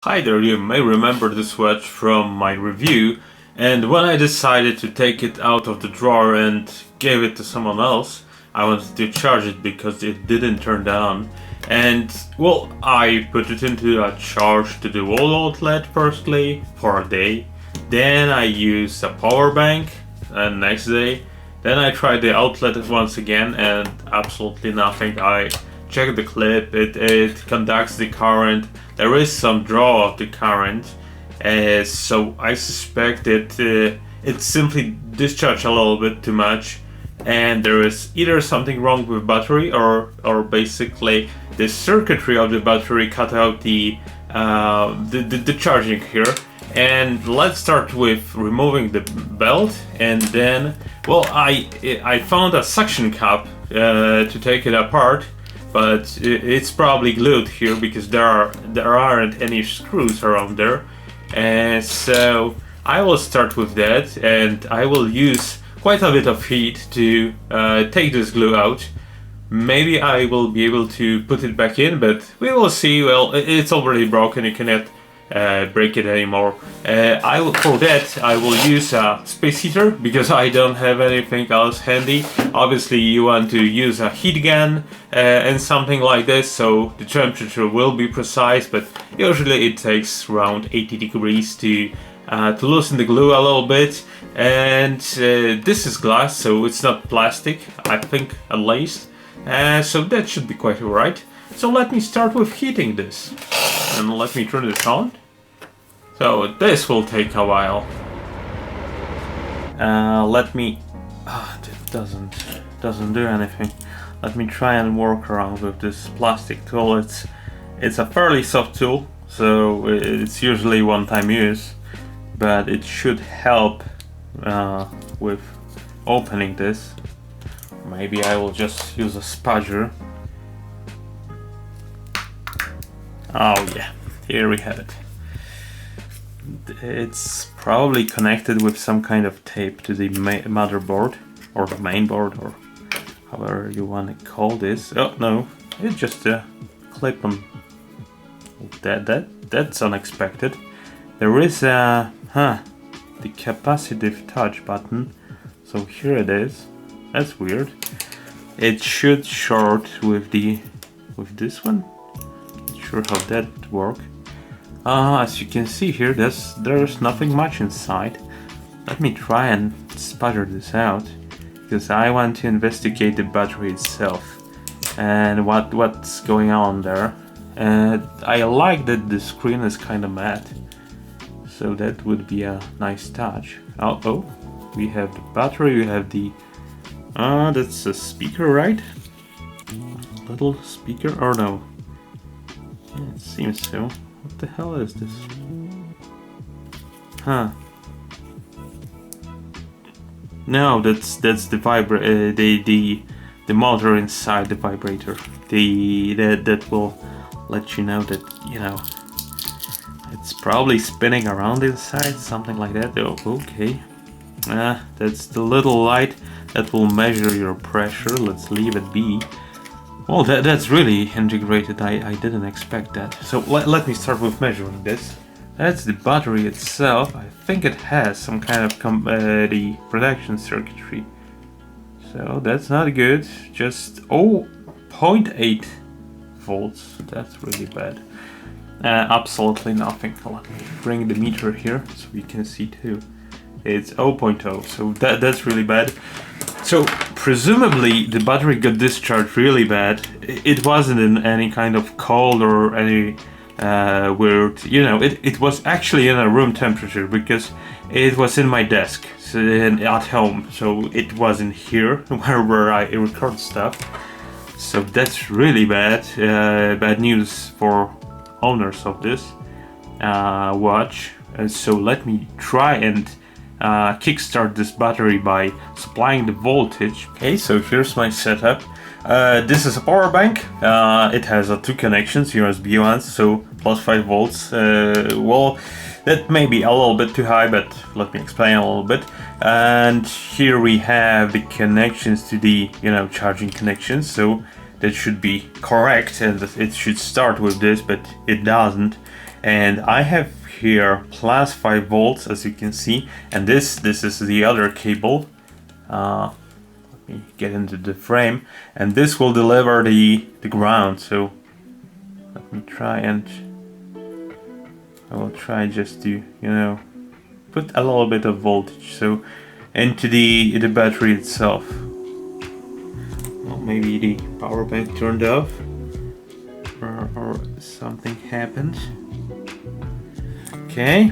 Hi there, you may remember this watch from my review, and when I decided to take it out of the drawer and gave it to someone else, I wanted to charge it because it didn't turn on. And well, I put it into a charge to the wall outlet firstly for a day, then I used a power bank next day, then I tried the outlet once again and absolutely nothing. I checked the clip, it conducts the current. There is some draw of the current, so I suspect it simply discharged a little bit too much, and there is either something wrong with battery or basically the circuitry of the battery cut out the charging here. And let's start with removing the belt, and then well, I found a suction cup to take it apart. But it's probably glued here because there aren't any screws around there, and so I will start with that, and I will use quite a bit of heat to take this glue out. Maybe I will be able to put it back in, but we will see. Well, it's already broken, you cannot break it anymore. For that I will use a space heater because I don't have anything else handy. Obviously you want to use a heat gun and something like this, so the temperature will be precise, but usually it takes around 80 degrees to loosen the glue a little bit. And this is glass, so it's not plastic, I think, at least, so that should be quite alright. So let me start with heating this, and let me turn this on. So this will take a while. Let me. It doesn't do anything. Let me try and work around with this plastic tool. It's a fairly soft tool, so it's usually one-time use, but it should help with opening this. Maybe I will just use a spudger. Oh yeah, here we have it. It's probably connected with some kind of tape to the motherboard or the mainboard, or however you want to call this. Oh no, it's just a clip on. That's unexpected. There is the capacitive touch button. So here it is. That's weird. It should short with this one. Sure how that would work. As you can see here, there's nothing much inside. Let me try and spudger this out, because I want to investigate the battery itself and what's going on there. I like that the screen is kind of matte, so that would be a nice touch. Oh, we have the battery, we have the that's a speaker, right? Little speaker, or no? Yeah, it seems so. What the hell is this? No, that's the the motor inside the vibrator. That will let you know that, you know, it's probably spinning around inside, something like that. Oh, okay. That's the little light that will measure your pressure. Let's leave it be. Well, that's really integrated. I didn't expect that. So let me start with measuring this. That's the battery itself. I think it has some kind of the protection circuitry. So that's not good. Just 0.8 volts. That's really bad. Absolutely nothing. Let me bring the meter here so you can see too. It's 0.0. So that's really bad. So presumably the battery got discharged really bad. It wasn't in any kind of cold or any weird, you know, it was actually in a room temperature because it was in my desk at home. So it wasn't here where I record stuff. So that's really bad. Bad news for owners of this watch. So let me try and kickstart this battery by supplying the voltage. Okay, so here's my setup. This is a power bank. It has two connections, USB ones, so plus 5 volts. Well, that may be a little bit too high, but let me explain a little bit. And here we have the connections to the, you know, charging connections. So that should be correct, and it should start with this, but it doesn't. and I have here plus 5 volts, as you can see, and this is the other cable. Let me get into the frame, and this will deliver the ground. So let me try, and I will try just to, put a little bit of voltage so into the battery itself. Well, maybe the power bank turned off, or something happened. Okay,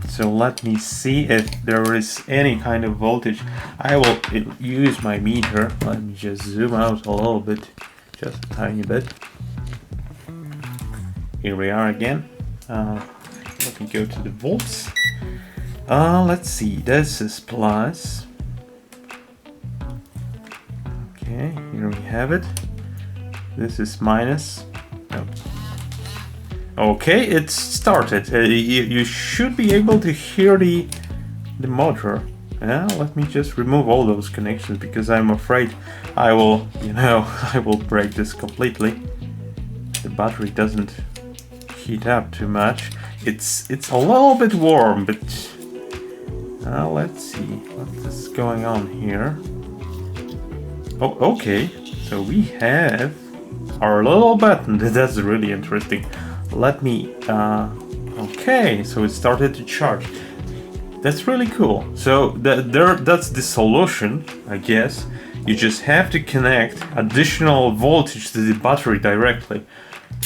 so let me see if there is any kind of voltage. I will use my meter. Let me just zoom out a little bit, just a tiny bit. Here we are again. Let me go to the volts. Let's see, this is plus. Okay, here we have it. This is minus. Oh. Okay, it started. You should be able to hear the motor. Let me just remove all those connections, because I'm afraid I will, I will break this completely. The battery doesn't heat up too much. It's a little bit warm, but let's see what is going on here. Oh, okay. So we have our little button. That's really interesting. Let me. Okay, so it started to charge. That's really cool. So that's the solution, I guess. You just have to connect additional voltage to the battery directly.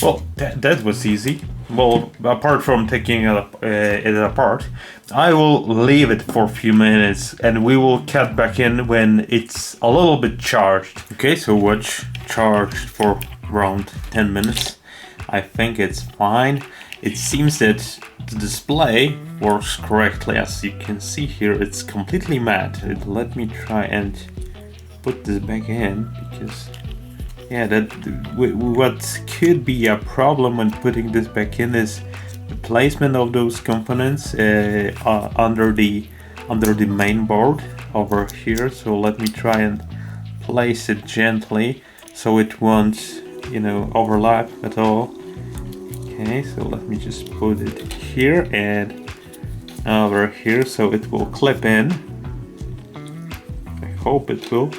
Well, that was easy. Well, apart from taking it apart, I will leave it for a few minutes and we will cut back in when it's a little bit charged. Okay, so watch charged for around 10 minutes. I think it's fine. It seems that the display works correctly. As you can see here, it's completely matte. Let me try and put this back in, because what could be a problem when putting this back in is the placement of those components under the main board over here. So let me try and place it gently so it won't, overlap at all. Okay, so let me just put it here and over here so it will clip in. I hope it will.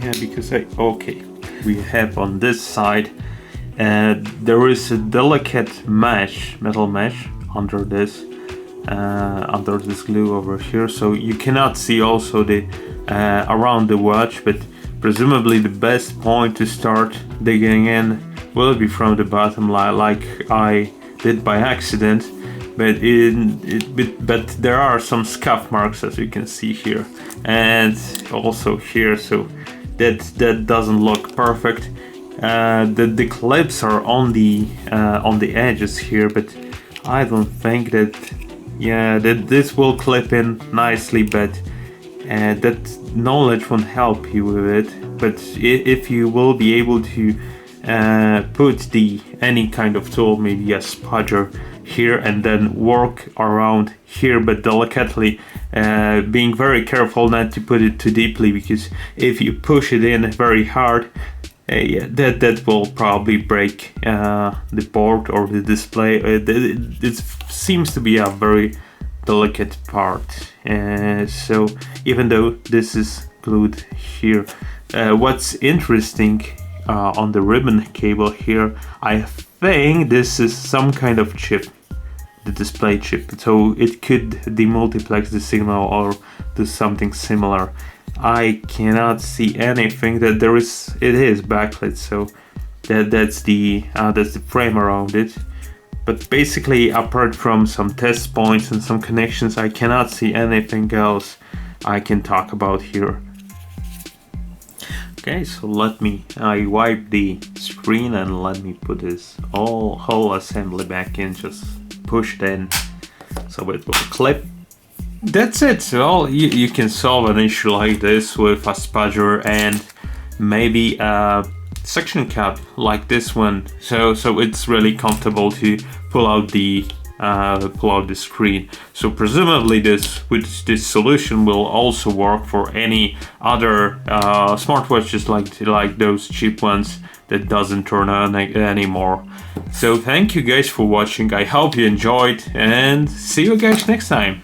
Yeah, because okay, we have on this side there is a delicate metal mesh under this glue over here, so you cannot see also the around the watch, but presumably the best point to start digging in will be from the bottom, like I did by accident, but there are some scuff marks, as you can see here, and also here, so that doesn't look perfect. The clips are on the edges here, but I don't think that this will clip in nicely, but that knowledge won't help you with it. But if you will be able to put any kind of tool, maybe a spudger here, and then work around here, but delicately, being very careful not to put it too deeply, because if you push it in very hard, that will probably break the board or the display. It seems to be a very delicate part, so even though this is glued here, what's interesting on the ribbon cable here, I think this is some kind of chip, the display chip, so it could demultiplex the signal or do something similar. I cannot see anything that there is. It is backlit, so that's the frame around it. But basically, apart from some test points and some connections, I cannot see anything else I can talk about here. Okay, so I wipe the screen and let me put this whole assembly back in, just push it in so it will clip. That's it. So you can solve an issue like this with a spudger and maybe a suction cup like this one. So it's really comfortable to pull out the pull out the screen. So presumably this solution will also work for any other smartwatches like those cheap ones that doesn't turn on anymore. So thank you guys for watching. I hope you enjoyed, and see you guys next time.